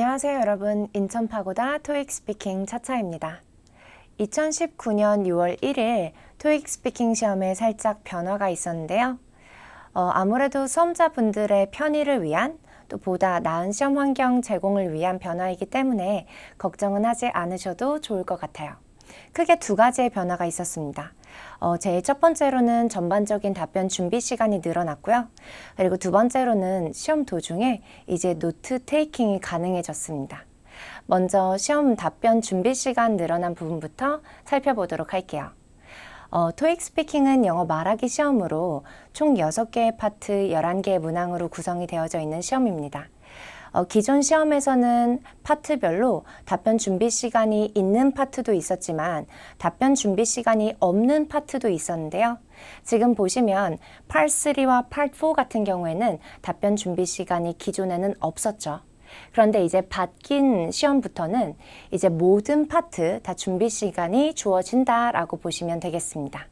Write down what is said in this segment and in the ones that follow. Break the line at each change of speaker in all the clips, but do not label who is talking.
안녕하세요 여러분. 인천파고다 토익 스피킹 차차입니다. 2019년 6월 1일 토익 스피킹 시험에 살짝 변화가 있었는데요. 아무래도 수험자분들의 편의를 위한 또 보다 나은 시험 환경 제공을 위한 변화이기 때문에 걱정은 하지 않으셔도 좋을 것 같아요. 크게 두 가지의 변화가 있었습니다. 제일 첫 번째로는 전반적인 답변 준비 시간이 늘어났고요. 그리고 두 번째로는 시험 도중에 이제 노트 테이킹이 가능해졌습니다. 먼저 시험 답변 준비 시간 늘어난 부분부터 살펴보도록 할게요. 토익 스피킹은 영어 말하기 시험으로 총 6개의 파트, 11개의 문항으로 구성이 되어져 있는 시험입니다. 기존 시험에서는 파트별로 답변 준비 시간이 있는 파트도 있었지만 답변 준비 시간이 없는 파트도 있었는데요. 지금 보시면 Part 3와 Part 4 같은 경우에는 답변 준비 시간이 기존에는 없었죠. 그런데 이제 바뀐 시험부터는 이제 모든 파트 다 준비 시간이 주어진다라고 보시면 되겠습니다.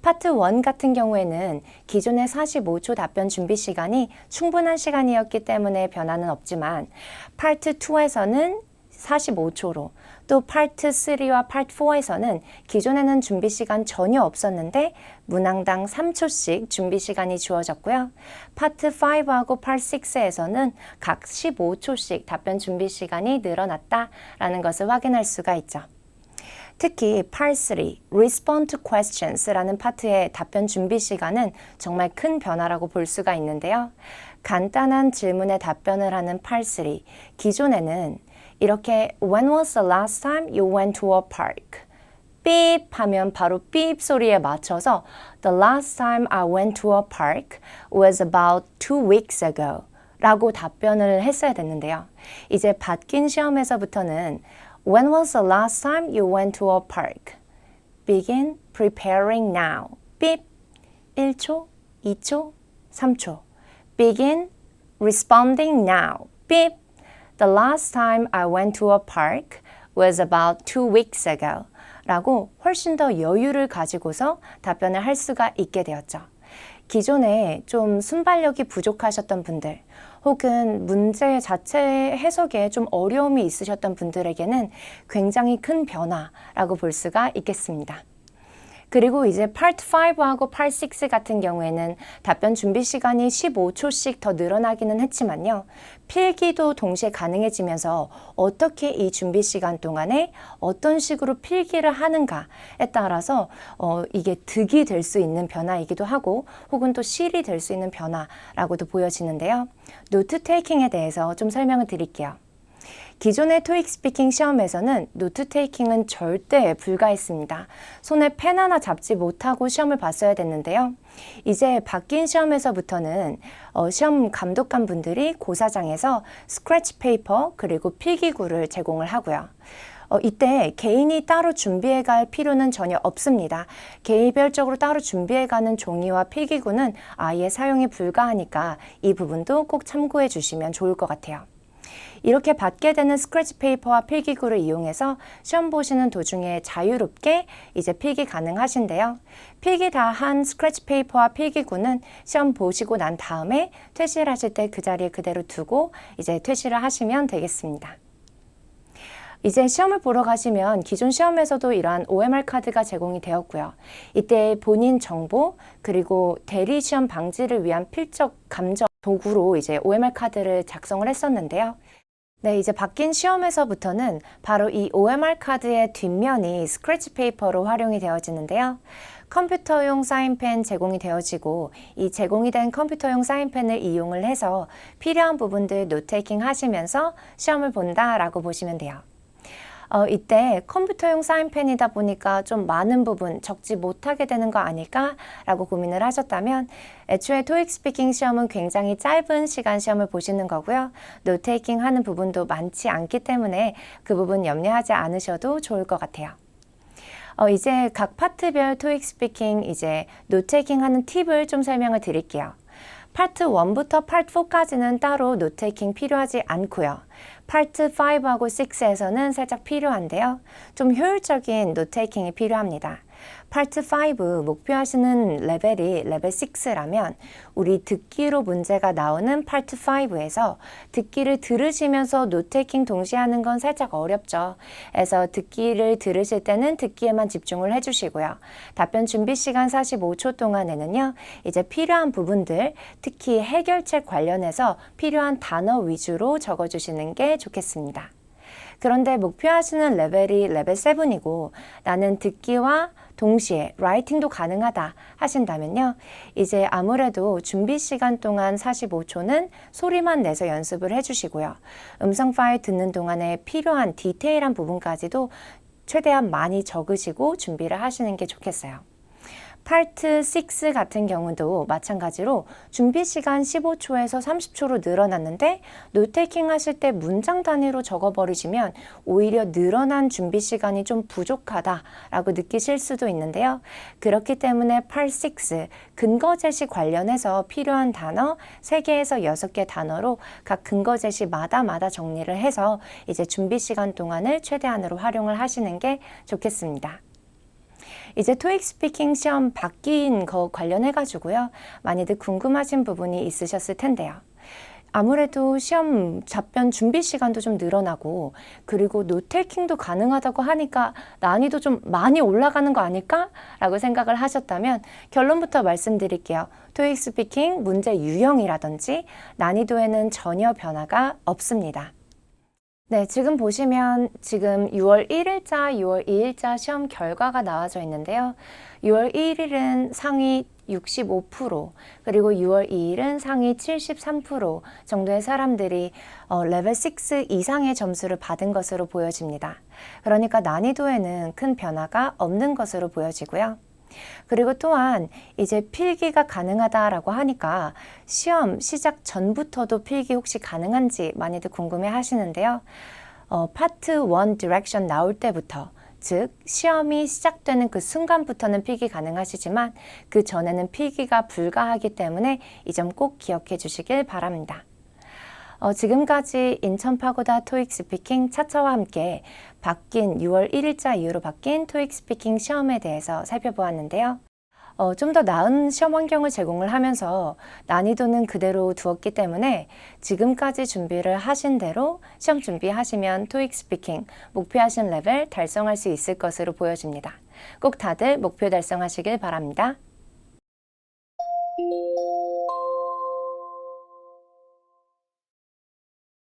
파트 1 같은 경우에는 기존의 45초 답변 준비 시간이 충분한 시간이었기 때문에 변화는 없지만 파트 2에서는 45초로 또 파트 3와 파트 4에서는 기존에는 준비 시간 전혀 없었는데 문항당 3초씩 준비 시간이 주어졌고요. 파트 5하고 파트 6에서는 각 15초씩 답변 준비 시간이 늘어났다라는 것을 확인할 수가 있죠. 특히 Part 3, Respond to Questions라는 파트의 답변 준비 시간은 정말 큰 변화라고 볼 수가 있는데요. 간단한 질문에 답변을 하는 Part 3, 기존에는 이렇게 When was the last time you went to a park? 삐입 하면 바로 삐입 소리에 맞춰서 The last time I went to a park was about 2 weeks ago 라고 답변을 했어야 됐는데요. 이제 바뀐 시험에서부터는 When was the last time you went to a park? Begin preparing now. 삐 1초, 2초, 3초. Begin responding now. 삐 The last time I went to a park was about 2 weeks ago. 라고 훨씬 더 여유를 가지고서 답변을 할 수가 있게 되었죠. 기존에 좀 순발력이 부족하셨던 분들 혹은 문제 자체 해석에 좀 어려움이 있으셨던 분들에게는 굉장히 큰 변화라고 볼 수가 있겠습니다. 그리고 이제 Part 5하고 Part 6 같은 경우에는 답변 준비 시간이 15초씩 더 늘어나기는 했지만요. 필기도 동시에 가능해지면서 어떻게 이 준비 시간 동안에 어떤 식으로 필기를 하는가에 따라서 이게 득이 될 수 있는 변화이기도 하고 혹은 또 실이 될 수 있는 변화라고도 보여지는데요. 노트 테이킹에 대해서 좀 설명을 드릴게요. 기존의 토익 스피킹 시험에서는 노트 테이킹은 절대 불가했습니다. 손에 펜 하나 잡지 못하고 시험을 봤어야 됐는데요. 이제 바뀐 시험에서부터는 시험 감독관 분들이 고사장에서 스크래치 페이퍼 그리고 필기구를 제공을 하고요. 이때 개인이 따로 준비해 갈 필요는 전혀 없습니다. 개인별적으로 따로 준비해 가는 종이와 필기구는 아예 사용이 불가하니까 이 부분도 꼭 참고해 주시면 좋을 것 같아요. 이렇게 받게 되는 스크래치 페이퍼와 필기구를 이용해서 시험 보시는 도중에 자유롭게 이제 필기 가능하신데요. 필기 다 한 스크래치 페이퍼와 필기구는 시험 보시고 난 다음에 퇴실을 하실 때 그 자리에 그대로 두고 이제 퇴실을 하시면 되겠습니다. 이제 시험을 보러 가시면 기존 시험에서도 이러한 OMR 카드가 제공이 되었고요. 이때 본인 정보 그리고 대리 시험 방지를 위한 필적 감정 도구로 이제 OMR 카드를 작성을 했었는데요. 네, 이제 바뀐 시험에서부터는 바로 이 OMR 카드의 뒷면이 스크래치 페이퍼로 활용이 되어지는데요. 컴퓨터용 사인펜 제공이 되어지고 이 제공이 된 컴퓨터용 사인펜을 이용을 해서 필요한 부분들 노테이킹 하시면서 시험을 본다라고 보시면 돼요. 이때 컴퓨터용 사인펜이다 보니까 좀 많은 부분 적지 못하게 되는 거 아닐까라고 고민을 하셨다면 애초에 토익 스피킹 시험은 굉장히 짧은 시간 시험을 보시는 거고요. 노테이킹 하는 부분도 많지 않기 때문에 그 부분 염려하지 않으셔도 좋을 것 같아요. 이제 각 파트별 토익 스피킹 이제 노테이킹 하는 팁을 좀 설명을 드릴게요. 파트 1부터 파트 4까지는 따로 노테이킹 필요하지 않고요. 파트 5하고 6에서는 살짝 필요한데요. 좀 효율적인 노테이킹이 필요합니다. 파트 5 목표하시는 레벨이 레벨 6라면 우리 듣기로 문제가 나오는 파트 5에서 듣기를 들으시면서 노테이킹 동시에 하는 건 살짝 어렵죠. 그래서 듣기를 들으실 때는 듣기에만 집중을 해주시고요. 답변 준비 시간 45초 동안에는요. 이제 필요한 부분들, 특히 해결책 관련해서 필요한 단어 위주로 적어주시는 게 좋겠습니다. 그런데 목표하시는 레벨이 레벨 7이고 나는 듣기와 동시에 라이팅도 가능하다 하신다면요. 이제 아무래도 준비 시간 동안 45초는 소리만 내서 연습을 해주시고요. 음성 파일 듣는 동안에 필요한 디테일한 부분까지도 최대한 많이 적으시고 준비를 하시는 게 좋겠어요. 파트 6 같은 경우도 마찬가지로 준비 시간 15초에서 30초로 늘어났는데 노테이킹 하실 때 문장 단위로 적어버리시면 오히려 늘어난 준비 시간이 좀 부족하다라고 느끼실 수도 있는데요. 그렇기 때문에 파트 6 근거 제시 관련해서 필요한 단어 3개에서 6개 단어로 각 근거 제시마다 정리를 해서 이제 준비 시간 동안을 최대한으로 활용을 하시는 게 좋겠습니다. 이제 토익 스피킹 시험 바뀐 거 관련해 가지고요. 많이들 궁금하신 부분이 있으셨을 텐데요. 아무래도 시험 답변 준비 시간도 좀 늘어나고 그리고 노테이킹도 가능하다고 하니까 난이도 좀 많이 올라가는 거 아닐까? 라고 생각을 하셨다면 결론부터 말씀드릴게요. 토익 스피킹 문제 유형이라든지 난이도에는 전혀 변화가 없습니다. 네, 지금 보시면 지금 6월 1일자, 6월 2일자 시험 결과가 나와져 있는데요. 6월 1일은 상위 65%, 그리고 6월 2일은 상위 73% 정도의 사람들이 레벨 6 이상의 점수를 받은 것으로 보여집니다. 그러니까 난이도에는 큰 변화가 없는 것으로 보여지고요. 그리고 또한 이제 필기가 가능하다라고 하니까 시험 시작 전부터도 필기 혹시 가능한지 많이들 궁금해 하시는데요. 파트 1 디렉션 나올 때부터 즉 시험이 시작되는 그 순간부터는 필기 가능하시지만 그 전에는 필기가 불가하기 때문에 이 점 꼭 기억해 주시길 바랍니다. 지금까지 인천 파고다 토익 스피킹 차차와 함께 바뀐 6월 1일자 이후로 바뀐 토익 스피킹 시험에 대해서 살펴보았는데요. 좀 더 나은 시험 환경을 제공을 하면서 난이도는 그대로 두었기 때문에 지금까지 준비를 하신 대로 시험 준비하시면 토익 스피킹 목표하신 레벨 달성할 수 있을 것으로 보여집니다. 꼭 다들 목표 달성하시길 바랍니다.